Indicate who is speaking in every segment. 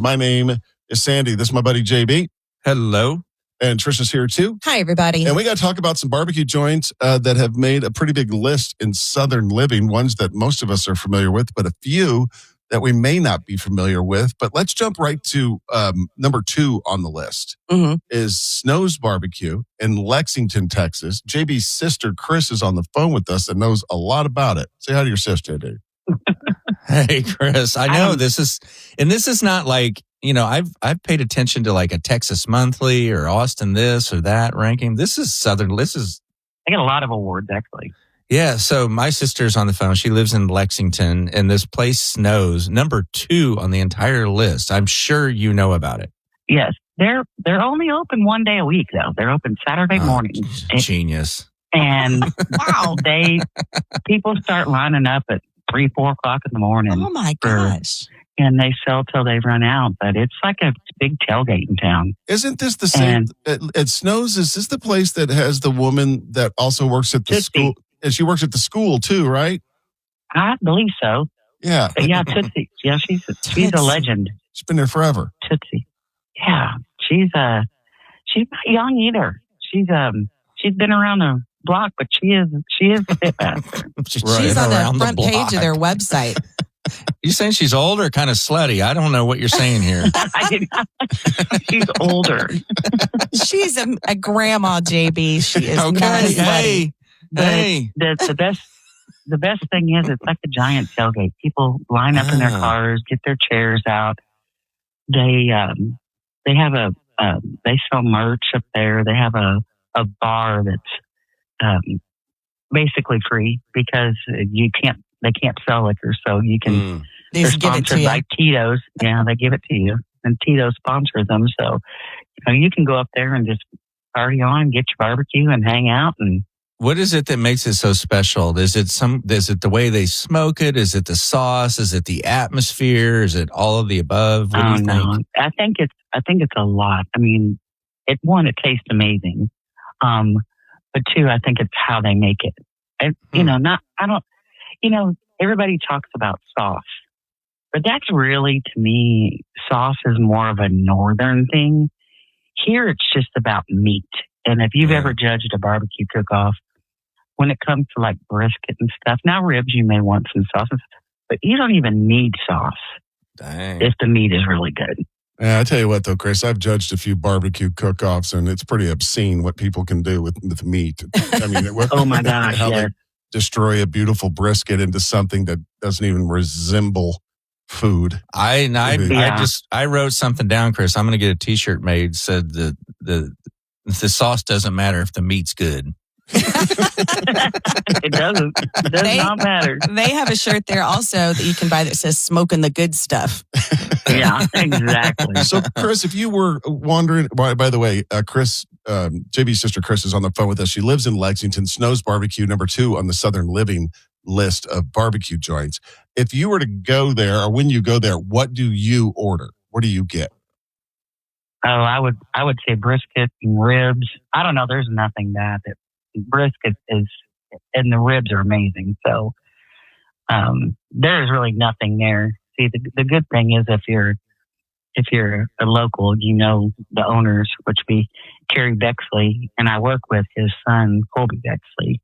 Speaker 1: My name is Sandy. This is my buddy JB.
Speaker 2: Hello.
Speaker 1: And Tricia's here too.
Speaker 3: Hi, everybody.
Speaker 1: And we got to talk about some barbecue joints that have made a pretty big list in Southern living, ones that most of us are familiar with, but a few that we may not be familiar with. But let's jump right to number 2 on the list is Snow's Barbecue in Lexington, Texas. JB's sister, Chris, is on the phone with us and knows a lot about it. Say hi to your sister, dude.
Speaker 2: Hey, Chris. I know this is not like, I've paid attention to like a Texas Monthly or Austin this or that ranking. This is Southern. I
Speaker 4: get a lot of awards, actually.
Speaker 2: Yeah. So my sister's on the phone. She lives in Lexington, and this place Snows, number 2 on the entire list. I'm sure you know about it.
Speaker 4: Yes. They're only open one day a week, though. They're open Saturday mornings.
Speaker 2: Genius.
Speaker 4: And wow, people start lining up at 3, 4 o'clock in the morning.
Speaker 3: Oh my gosh.
Speaker 4: And they sell till they run out. But it's like a big tailgate in town.
Speaker 1: Isn't this the same at Snow's? Is this the place that has the woman that also works at the school? And she works at the school too, right?
Speaker 4: I believe so.
Speaker 1: Yeah.
Speaker 4: But yeah, Tootsie. Yeah, she's a legend.
Speaker 1: She's been there forever.
Speaker 4: Tootsie. Yeah. She's not young either. She's been around the block, but she is a fit master.
Speaker 3: She's on the front page of their website.
Speaker 2: You saying she's old or kind of slutty? I don't know what you're saying here.
Speaker 4: She's older.
Speaker 3: She's a grandma, JB. She is
Speaker 2: okay.
Speaker 3: Not slutty.
Speaker 2: Hey.
Speaker 4: The best thing is it's like a giant tailgate. People line up in their cars, get their chairs out. They have they sell merch up there. They have a bar that's basically free because they can't sell liquor, so you can. They're sponsored by Tito's. Yeah, they give it to you, and Tito sponsors them. So you can go up there and just party on, get your barbecue, and hang out. And
Speaker 2: what is it that makes it so special? Is it the way they smoke it? Is it the sauce? Is it the atmosphere? Is it all of the above? What do you think?
Speaker 4: I think it's a lot. I mean, it tastes amazing. But 2, I think it's how they make it. Everybody talks about sauce, but that's really, to me, sauce is more of a northern thing. Here, it's just about meat. And if you've ever judged a barbecue cook-off, when it comes to like brisket and stuff, now ribs, you may want some sauces, but you don't even need sauce if the meat is really good.
Speaker 1: Yeah, I tell you what, though, Chris, I've judged a few barbecue cook-offs, and it's pretty obscene what people can do with meat. I mean,
Speaker 4: oh my gosh,
Speaker 1: how they destroy a beautiful brisket into something that doesn't even resemble food.
Speaker 2: I wrote something down, Chris. I'm going to get a T-shirt made. Said the sauce doesn't matter if the meat's good.
Speaker 4: It doesn't. It does not matter.
Speaker 3: They have a shirt there also that you can buy that says "Smoking the Good Stuff."
Speaker 4: Yeah, exactly.
Speaker 1: So, Chris, if you were wondering, by the way, Chris, JB's sister Chris is on the phone with us. She lives in Lexington. Snow's Barbecue, number 2 on the Southern Living list of barbecue joints. If you were to go there, or when you go there, what do you order? What do you get?
Speaker 4: Oh, I would say brisket and ribs. I don't know. There's nothing that brisket is, and the ribs are amazing. So there's really nothing there. See, the good thing is if you're a local, the owners, which be Kerry Bexley, and I work with his son Colby Bexley.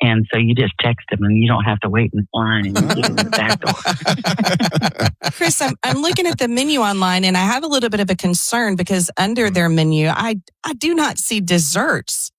Speaker 4: And so you just text him, and you don't have to wait in line and get in the back door.
Speaker 3: Chris, I'm looking at the menu online, and I have a little bit of a concern because under their menu, I do not see desserts.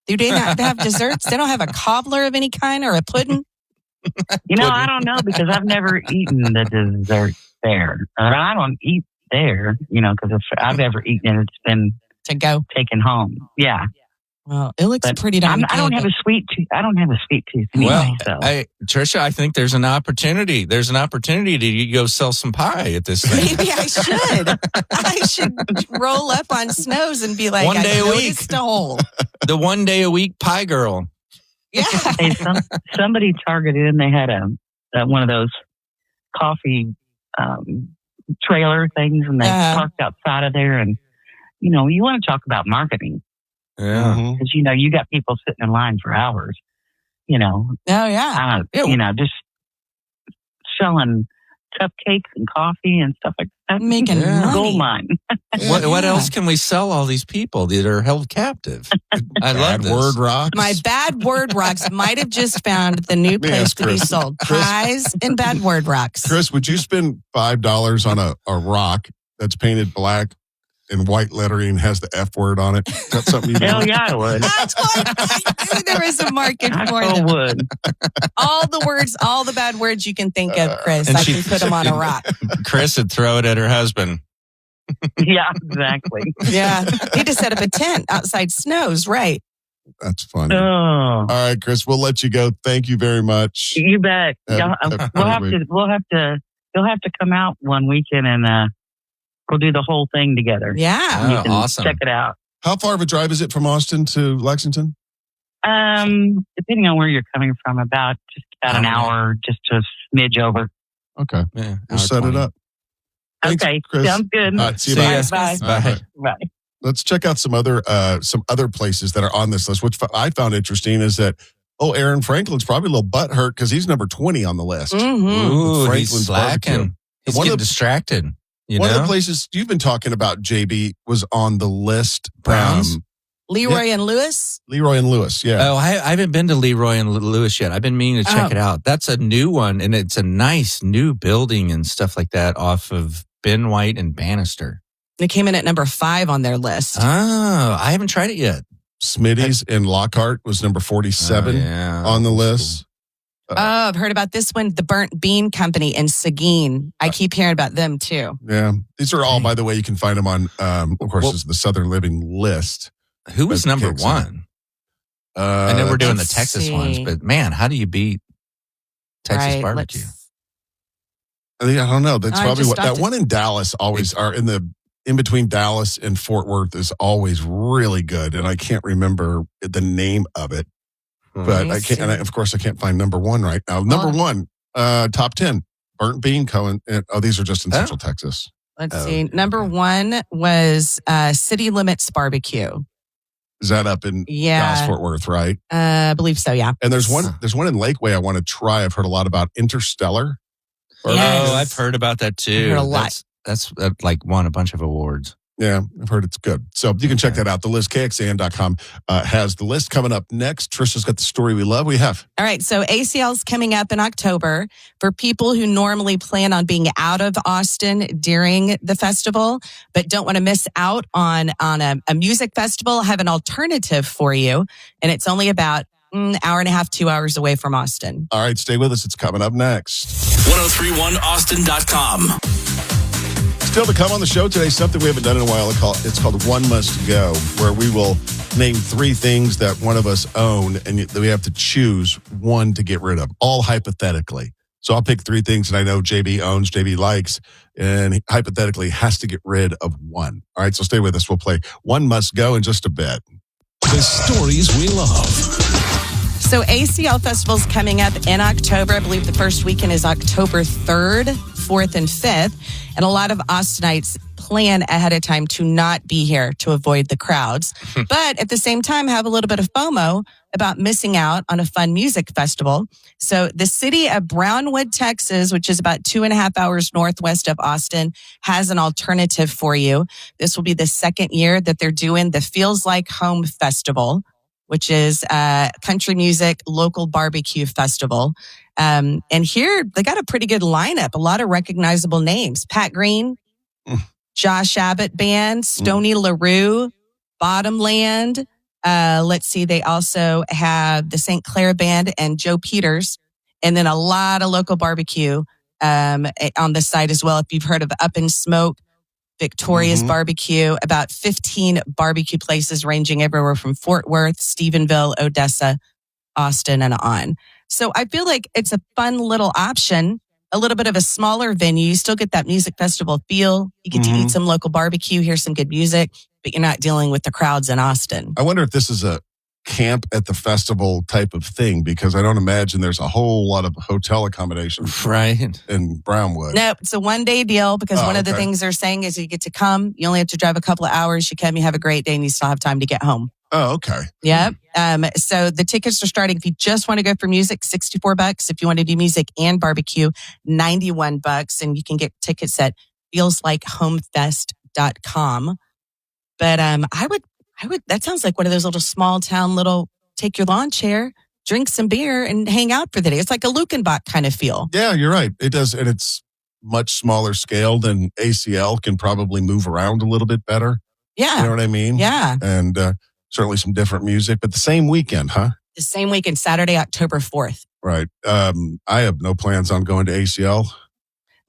Speaker 3: Do they not have desserts? They don't have a cobbler of any kind or a pudding?
Speaker 4: I don't know because I've never eaten the dessert there. I don't eat there, because if I've ever eaten it, it's been
Speaker 3: to go
Speaker 4: taken home. Yeah.
Speaker 3: Well, it looks pretty darn good.
Speaker 4: I don't have a sweet tooth. Anyway.
Speaker 2: Tricia, I think there's an opportunity. There's an opportunity to go sell some pie at this thing.
Speaker 3: Maybe I should. I should roll up on Snows and be like,
Speaker 2: one day a week. The 1 day a week pie girl.
Speaker 3: Yeah.
Speaker 4: Hey, somebody targeted, and they had one of those coffee trailer things, and they parked outside of there. And you want to talk about marketing.
Speaker 2: Yeah.
Speaker 4: Because, you got people sitting in line for hours,
Speaker 3: Oh, yeah.
Speaker 4: just selling cupcakes and coffee and stuff like that.
Speaker 3: Making
Speaker 2: Yeah.
Speaker 4: Gold
Speaker 3: money.
Speaker 4: mine.
Speaker 2: What else can we sell all these people that are held captive? I love
Speaker 1: Bad
Speaker 2: this.
Speaker 1: word rocks.
Speaker 3: My bad word rocks might have just found the new
Speaker 1: Let me
Speaker 3: place
Speaker 1: ask
Speaker 3: to be
Speaker 1: Chris.
Speaker 3: sold.
Speaker 1: Chris.
Speaker 3: Pies and bad word rocks.
Speaker 1: Chris, would you spend $5 on a rock that's painted black and white lettering has the F word on it? Is that something you do?
Speaker 4: Hell yeah, I would.
Speaker 3: That's what I knew there was a market
Speaker 4: I
Speaker 3: for
Speaker 4: so
Speaker 3: them.
Speaker 4: would.
Speaker 3: All the words, all the bad words you can think of, Chris.
Speaker 2: And
Speaker 3: I
Speaker 2: she-
Speaker 3: can put them on a rock.
Speaker 2: Chris would throw it at her husband.
Speaker 4: Yeah, exactly.
Speaker 3: Yeah. Need to set up a tent outside Snows, right?
Speaker 1: That's funny.
Speaker 4: Oh,
Speaker 1: All right, Chris, we'll let you go. Thank you very much.
Speaker 4: you bet.
Speaker 1: Have-
Speaker 4: You'll have to come out one weekend and we'll do the whole thing together.
Speaker 3: Yeah.
Speaker 4: You
Speaker 2: Oh,
Speaker 4: can
Speaker 2: awesome.
Speaker 4: check it out.
Speaker 1: How far of a drive is it from Austin to Lexington?
Speaker 4: Depending on where you're coming from, about an hour, just a smidge over.
Speaker 1: Okay.
Speaker 2: Yeah,
Speaker 1: We'll set it up. Thanks,
Speaker 4: Okay,
Speaker 1: Chris.
Speaker 4: sounds good.
Speaker 1: All right, see you.
Speaker 2: See
Speaker 1: Bye.
Speaker 2: ya.
Speaker 4: Bye.
Speaker 2: Bye.
Speaker 4: Bye.
Speaker 1: Let's check out some other places that are on this list. Which I found interesting is that Aaron Franklin's probably a little butthurt because he's number 20 on the list.
Speaker 3: Mm-hmm.
Speaker 2: Ooh,
Speaker 1: Franklin's
Speaker 2: he's slacking.
Speaker 1: barbecue.
Speaker 2: He's
Speaker 1: One of
Speaker 2: getting
Speaker 1: the-
Speaker 2: distracted.
Speaker 1: One of the places you've been talking about, JB, was on the list.
Speaker 2: Browns?
Speaker 3: Leroy and Lewis.
Speaker 1: Leroy and Lewis. Yeah.
Speaker 2: Oh, I haven't been to Leroy and Lewis yet. I've been meaning to check
Speaker 3: Oh.
Speaker 2: it out. That's a new one, and it's a nice new building and stuff like that off of Ben White and Bannister.
Speaker 3: They came in at number 5 on their list.
Speaker 2: Oh, I haven't tried it yet.
Speaker 1: Smitty's in Lockhart was number 47
Speaker 2: Oh, yeah.
Speaker 1: on the
Speaker 2: That's
Speaker 1: list.
Speaker 3: Oh, I've heard about this one, the Burnt Bean Company in Seguin. I keep hearing about them too.
Speaker 1: Yeah. These are all, by the way, you can find them on, of course,
Speaker 2: Well-
Speaker 1: this is the Southern Living list.
Speaker 2: cool. Who was
Speaker 1: But
Speaker 2: number
Speaker 1: kicks
Speaker 2: one? I know we're doing the
Speaker 3: let's
Speaker 2: Texas ones,
Speaker 3: see.
Speaker 2: but man, how do you beat Texas
Speaker 3: Right,
Speaker 2: barbecue?
Speaker 1: I don't know. That's
Speaker 3: I
Speaker 1: probably
Speaker 3: just
Speaker 1: what that
Speaker 3: stopped it.
Speaker 1: one in Dallas always are in between Dallas and Fort Worth is always really good. And I can't remember the name of it, but
Speaker 3: me
Speaker 1: I can't, and
Speaker 3: see.
Speaker 1: of course I can't find number one right now. Number one, top 10, Burnt Bean Cohen. These are just in
Speaker 2: Oh.
Speaker 1: Central Texas.
Speaker 3: Let's
Speaker 2: Oh,
Speaker 3: see. Number
Speaker 2: okay.
Speaker 3: 1 was City Limits Barbecue.
Speaker 1: Is that up in Dallas,
Speaker 3: Yeah.
Speaker 1: Fort Worth, right?
Speaker 3: I believe so, yeah.
Speaker 1: And there's one in Lakeway I want to try. I've heard a lot about Interstellar.
Speaker 3: Yes.
Speaker 2: Oh, I've heard about that too.
Speaker 3: heard a lot.
Speaker 2: That's like won a bunch of awards.
Speaker 1: Yeah, I've heard it's good. So you can check
Speaker 2: Okay.
Speaker 1: that out. The list, KXAN.com, has the list coming up next. Tricia's got the story we love. We have.
Speaker 3: All right, so ACL's coming up in October. For people who normally plan on being out of Austin during the festival, but don't want to miss out on a music festival, I have an alternative for you. And it's only about an hour and a half, 2 hours away from Austin.
Speaker 1: All right, stay with us. It's coming up next.
Speaker 5: 1031austin.com.
Speaker 1: Still to come on the show today, something we haven't done in a while. It's called One Must Go, where we will name 3 things that one of us own, and we have to choose one to get rid of, all hypothetically. So I'll pick 3 things that I know JB owns, JB likes, and he hypothetically has to get rid of one. All right, so stay with us. We'll play One Must Go in just a bit.
Speaker 5: The stories we love.
Speaker 3: So ACL Festival's coming up in October. I believe the first weekend is October 3rd, 4th, and 5th. And a lot of Austinites plan ahead of time to not be here to avoid the crowds. But at the same time, have a little bit of FOMO about missing out on a fun music festival. So the city of Brownwood, Texas, which is about 2.5 hours northwest of Austin, has an alternative for you. This will be the second year that they're doing the Feels Like Home Festival, which is a country music local barbecue festival. And here they got a pretty good lineup, a lot of recognizable names. Pat Green, Josh Abbott Band, Stoney LaRue, Bottomland. Let's see, they also have the St. Clair Band and Joe Peters. And then a lot of local barbecue on the site as well. If you've heard of Up in Smoke, Victoria's Barbecue, about 15 barbecue places ranging everywhere from Fort Worth, Stephenville, Odessa, Austin, and on. So I feel like it's a fun little option, a little bit of a smaller venue. You still get that music festival feel. You get to eat some local barbecue, hear some good music, but you're not dealing with the crowds in Austin.
Speaker 1: I wonder if this is a camp at the festival type of thing, because I don't imagine there's a whole lot of hotel accommodation
Speaker 2: Right.
Speaker 1: in Brownwood.
Speaker 3: No, it's a one-day deal because
Speaker 1: Oh,
Speaker 3: one of the
Speaker 1: okay.
Speaker 3: things they're saying is you get to come. You only have to drive a couple of hours. You come, you have a great day, and you still have time to get home.
Speaker 1: Oh, okay.
Speaker 3: Yep. So the tickets are starting, if you just want to go for music, $64. If you want to do music and barbecue, $91. And you can get tickets at feelslikehomefest.com. But I would, that sounds like one of those little small town, take your lawn chair, drink some beer, and hang out for the day. It's like a Lukenbach kind of feel.
Speaker 1: Yeah, you're right. It does. And it's much smaller scale than ACL, can probably move around a little bit better.
Speaker 3: Yeah.
Speaker 1: You know what I mean?
Speaker 3: Yeah.
Speaker 1: And certainly some different music, but the same weekend, huh?
Speaker 3: The same weekend, Saturday, October 4th.
Speaker 1: Right. I have no plans on going to ACL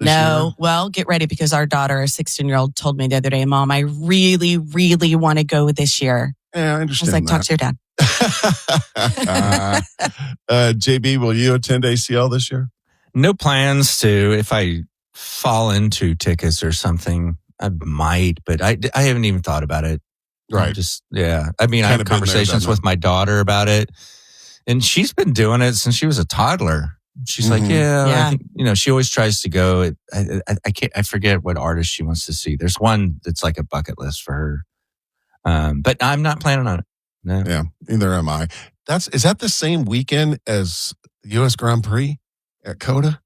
Speaker 1: this year.
Speaker 3: Well, get ready because our daughter, a 16-year-old, told me the other day, Mom, I really, really want to go this year.
Speaker 1: Yeah, I
Speaker 3: I
Speaker 1: understand.
Speaker 3: was like, talk to your dad.
Speaker 1: JB, will you attend ACL this year?
Speaker 2: No plans to. If I fall into tickets or something, I might, but I haven't even thought about it.
Speaker 1: Right.
Speaker 2: I mean, I
Speaker 1: Kind
Speaker 2: have
Speaker 1: of been there,
Speaker 2: conversations
Speaker 1: done
Speaker 2: with my daughter about it, and she's been doing it since she was a toddler. She's like, I think, she always tries to go. I forget what artist she wants to see. There's one that's like a bucket list for her. But I'm not planning on it. No.
Speaker 1: Yeah, neither am I. Is that the same weekend as the U.S. Grand Prix at COTA?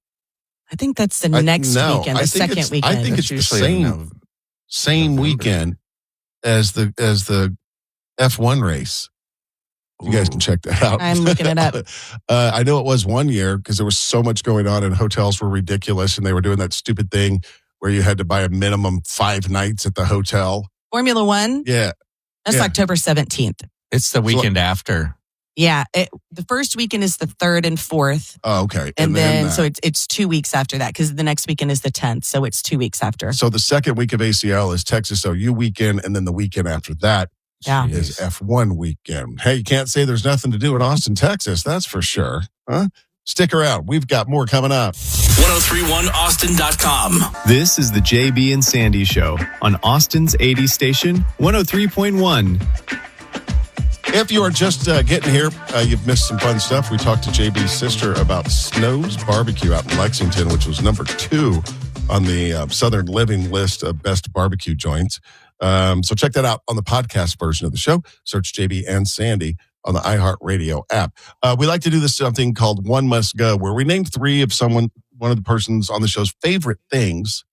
Speaker 3: I think that's the next weekend, the second weekend.
Speaker 1: I think it's the same
Speaker 2: November.
Speaker 1: weekend as the F1 race. You guys can check that out.
Speaker 3: I'm looking it up.
Speaker 1: I know it was one year because there was so much going on and hotels were ridiculous and they were doing that stupid thing where you had to buy a minimum 5 nights at the hotel.
Speaker 3: Formula One?
Speaker 1: Yeah.
Speaker 3: That's October 17th.
Speaker 2: It's the weekend after.
Speaker 3: Yeah. The first weekend is the 3rd and 4th.
Speaker 1: Oh, okay.
Speaker 3: And then so it's 2 weeks after that because the next weekend is the 10th. So it's 2 weeks after.
Speaker 1: So the second week of ACL is Texas OU weekend. And then the weekend after that is F1 weekend. Hey, you can't say there's nothing to do in Austin, Texas. That's for sure. Huh? Stick around. We've got more coming up.
Speaker 5: 1031austin.com.
Speaker 6: This is the JB and Sandy Show on Austin's 80 station, 103.1.
Speaker 1: If you are just getting here, you've missed some fun stuff. We talked to JB's sister about Snow's Barbecue out in Lexington, which was number 2 on the Southern Living list of best barbecue joints. So check that out on the podcast version of the show. Search JB and Sandy on the iHeartRadio app. We like to do this something called One Must Go, where we name 3 of one of the persons on the show's favorite things,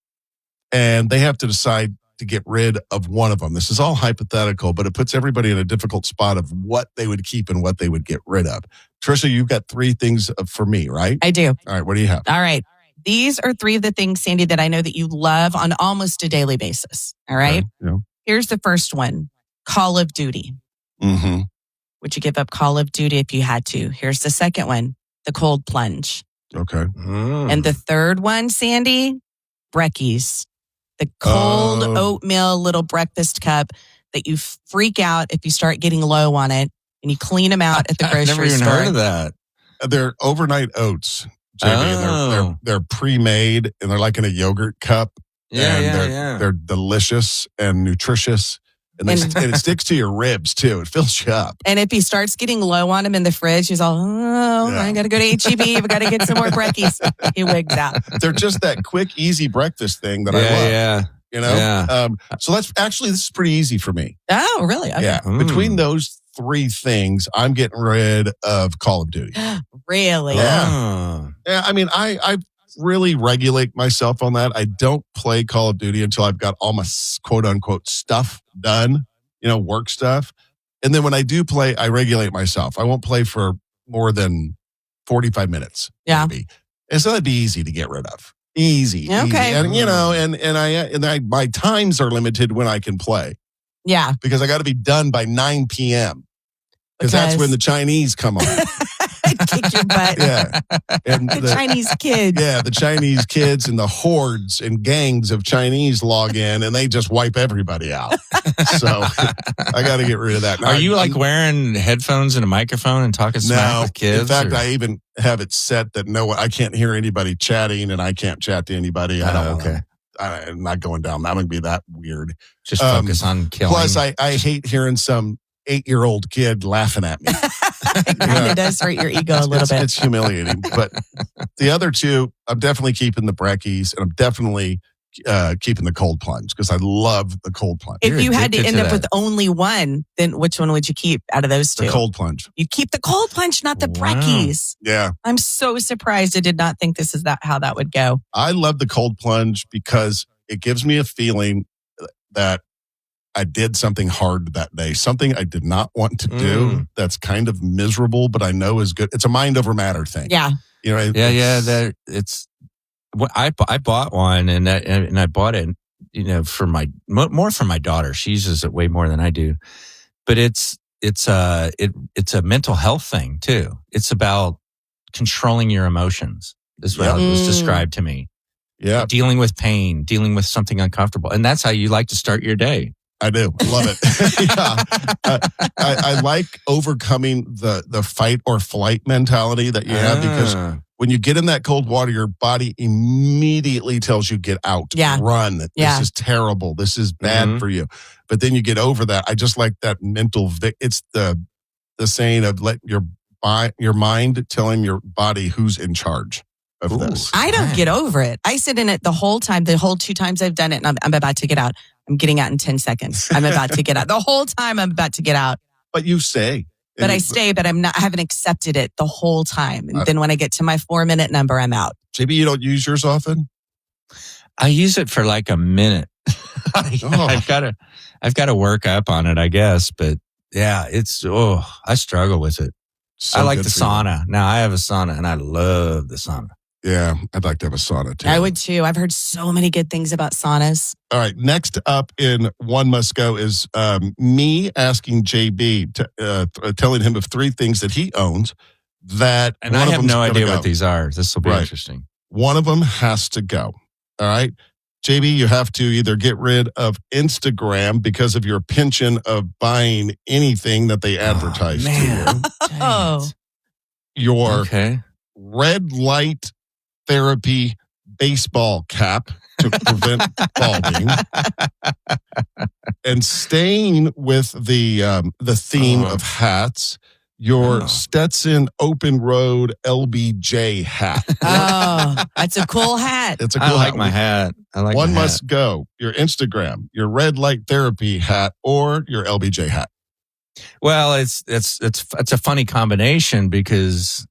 Speaker 1: and they have to decide to get rid of one of them. This is all hypothetical, but it puts everybody in a difficult spot of what they would keep and what they would get rid of. Tricia, you've got 3 things for me, right?
Speaker 3: I do.
Speaker 1: All right, what do you have?
Speaker 3: All right. These are 3 of the things, Sandy, that I know that you love on almost a daily basis. All right.
Speaker 1: Okay, yeah.
Speaker 3: Here's the first one. Call of Duty.
Speaker 1: Mm-hmm.
Speaker 3: Would you give up Call of Duty if you had to? Here's the second one. The cold plunge.
Speaker 1: Okay.
Speaker 3: And the third one, Sandy, brekkies. The cold oatmeal little breakfast cup that you freak out if you start getting low on it and you clean them out at the grocery
Speaker 2: I've never even
Speaker 3: store.
Speaker 2: heard of that.
Speaker 1: They're overnight oats, JB, and they're pre-made and they're like in a yogurt cup. They're delicious and nutritious. And it sticks to your ribs, too. It fills you up.
Speaker 3: And if he starts getting low on him in the fridge, he's all, I got to go to HEB. I've got to get some more brekkies. He wigs out.
Speaker 1: They're just that quick, easy breakfast thing that I love.
Speaker 2: Yeah.
Speaker 1: You know?
Speaker 2: Yeah.
Speaker 1: So this is pretty easy for me.
Speaker 3: Oh, really? Okay.
Speaker 1: Yeah. Between those 3 things, I'm getting rid of Call of Duty.
Speaker 3: Really?
Speaker 1: Yeah. Yeah. I mean, I really regulate myself on that. I don't play Call of Duty until I've got all my quote unquote stuff done, work stuff. And then when I do play, I regulate myself. I won't play for more than 45 minutes.
Speaker 3: Yeah.
Speaker 1: Maybe. And so that'd be easy to get rid of. Easy.
Speaker 3: Okay.
Speaker 1: And and my times are limited when I can play.
Speaker 3: Yeah.
Speaker 1: Because I got to be done by 9 p.m. Because that's when the Chinese come on.
Speaker 3: Kick your butt.
Speaker 1: Yeah. And
Speaker 3: the Chinese kids.
Speaker 1: Yeah, the Chinese kids and the hordes and gangs of Chinese log in and they just wipe everybody out. So I got to get rid of that.
Speaker 2: Are you wearing headphones and a microphone and talking smack with kids?
Speaker 1: In fact, I even have it set that I can't hear anybody chatting and I can't chat to anybody. I'm not going down. That would be that weird.
Speaker 2: Just focus on killing.
Speaker 1: Plus, I hate hearing some 8-year-old kid laughing at me.
Speaker 3: It kind of does hurt your ego a little bit.
Speaker 1: It's humiliating. But the other 2, I'm definitely keeping the brekkies and I'm definitely keeping the cold plunge because I love the cold plunge.
Speaker 3: If you had to
Speaker 2: addicted
Speaker 3: end
Speaker 2: to
Speaker 3: up
Speaker 2: that.
Speaker 3: with only one, then which one would you keep out of those two?
Speaker 1: The cold plunge.
Speaker 3: You keep the cold plunge, not the
Speaker 2: Wow.
Speaker 3: brekkies.
Speaker 1: Yeah.
Speaker 3: I'm so surprised. I did not think this is how that would go.
Speaker 1: I love the cold plunge because it gives me a feeling that I did something hard that day, something I did not want to do that's kind of miserable, but I know is good. It's a mind over matter thing.
Speaker 3: Yeah.
Speaker 1: You know,
Speaker 2: I bought one and I bought it, for more for my daughter. She uses it way more than I do, but it's a mental health thing too. It's about controlling your emotions. Is what it was described to me.
Speaker 1: Yeah.
Speaker 2: Dealing with pain, dealing with something uncomfortable. And that's how you like to start your day.
Speaker 1: I do. I love it. I like overcoming the fight or flight mentality that you have because when you get in that cold water, your body immediately tells you get out, run.
Speaker 3: Yeah.
Speaker 1: This is terrible. This is bad for you. But then you get over that. I just like that mental. It's the saying of let your mind telling your body who's in charge of this.
Speaker 3: I don't get over it. I sit in it the whole time, the whole 2 times I've done it, and I'm about to get out. I'm getting out in 10 seconds. I'm about to get out. The whole time I'm about to get out.
Speaker 1: But you say.
Speaker 3: But I stay, but I haven't accepted it the whole time. And then when I get to my 4-minute number, I'm out.
Speaker 1: JB, you don't use yours often?
Speaker 2: I use it for like a minute. I've got to work up on it, I guess. But yeah, I struggle with it.
Speaker 1: So
Speaker 2: I like
Speaker 1: good
Speaker 2: the
Speaker 1: for you.
Speaker 2: sauna. Now I have a sauna and I love the sauna.
Speaker 1: Yeah, I'd like to have a sauna too.
Speaker 3: I would too. I've heard so many good things about saunas.
Speaker 1: All right, next up in One Must Go is me asking JB, telling him of 3 things that he owns that
Speaker 2: And
Speaker 1: one
Speaker 2: I
Speaker 1: of
Speaker 2: have
Speaker 1: them's
Speaker 2: no
Speaker 1: gotta
Speaker 2: idea
Speaker 1: go.
Speaker 2: what these are. This will be
Speaker 1: Right.
Speaker 2: interesting.
Speaker 1: One of them has to go. All right. JB, you have to either get rid of Instagram because of your penchant of buying anything that they advertise to you.
Speaker 3: Oh.
Speaker 1: Your
Speaker 2: Okay.
Speaker 1: red light therapy baseball cap to prevent balding, and staying with the theme of hats, your Stetson open road LBJ hat.
Speaker 3: Oh, that's a cool hat.
Speaker 1: It's a
Speaker 2: I
Speaker 1: cool
Speaker 2: like
Speaker 1: hat.
Speaker 2: my hat. I like
Speaker 1: One
Speaker 2: my hat.
Speaker 1: must go. Your Instagram, your red light therapy hat, or your LBJ hat.
Speaker 2: Well, it's a funny combination because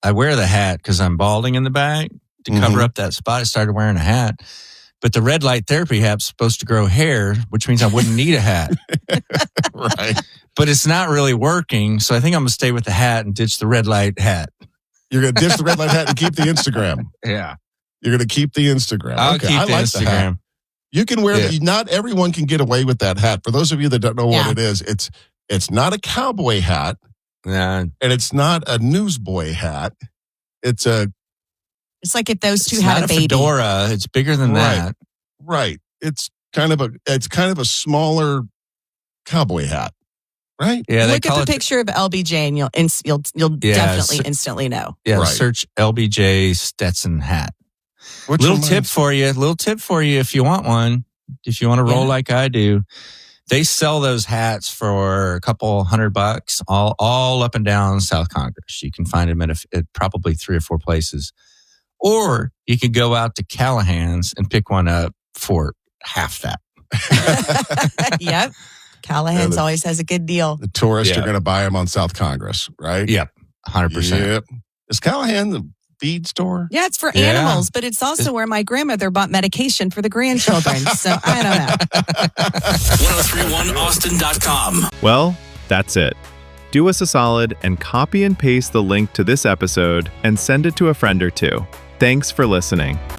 Speaker 2: I wear the hat because I'm balding in the back to cover up that spot. I started wearing a hat, but the red light therapy hat's supposed to grow hair, which means I wouldn't need a hat.
Speaker 1: Right.
Speaker 2: But it's not really working, so I think I'm gonna stay with the hat and ditch the red light hat.
Speaker 1: You're going to ditch the red light hat and keep the Instagram.
Speaker 2: Yeah,
Speaker 1: You're going to keep the Instagram.
Speaker 2: I'll
Speaker 1: Okay,
Speaker 2: keep
Speaker 1: I
Speaker 2: the
Speaker 1: like the hat.
Speaker 2: Instagram.
Speaker 1: You can wear that. Not everyone can get away with that hat. For those of you that don't know what it is, it's not a cowboy hat,
Speaker 2: Nah,
Speaker 1: and it's not a newsboy hat. It's
Speaker 3: It's like if those two
Speaker 2: it's
Speaker 3: had
Speaker 2: not
Speaker 3: a baby.
Speaker 2: fedora. It's bigger than that.
Speaker 1: right. It's kind of a smaller cowboy hat, right?
Speaker 2: Yeah, they
Speaker 3: Look at
Speaker 2: call
Speaker 3: the
Speaker 2: it.
Speaker 3: picture of LBJ and you'll
Speaker 2: Yeah,
Speaker 3: definitely
Speaker 2: so-
Speaker 3: instantly know.
Speaker 2: Yeah,
Speaker 1: Right.
Speaker 2: search LBJ Stetson hat.
Speaker 1: Which
Speaker 2: Little
Speaker 1: reminds-
Speaker 2: tip for you if you want one. If you want to roll like I do, they sell those hats for a couple $100 all up and down South Congress. You can find them at probably 3 or 4 places. Or you could go out to Callahan's and pick one up for half that.
Speaker 3: Yep. Callahan's always has a good deal.
Speaker 1: The tourists are
Speaker 2: Yeah.
Speaker 1: going to buy them on South Congress, right?
Speaker 2: Yep, 100%.
Speaker 1: Yep. Is Callahan the feed store?
Speaker 3: Yeah, it's for
Speaker 2: Yeah.
Speaker 3: animals, but it's also where my grandmother bought medication for the grandchildren. So I don't know.
Speaker 5: 1031austin.com.
Speaker 6: Well, that's it. Do us a solid and copy and paste the link to this episode and send it to a friend or two. Thanks for listening.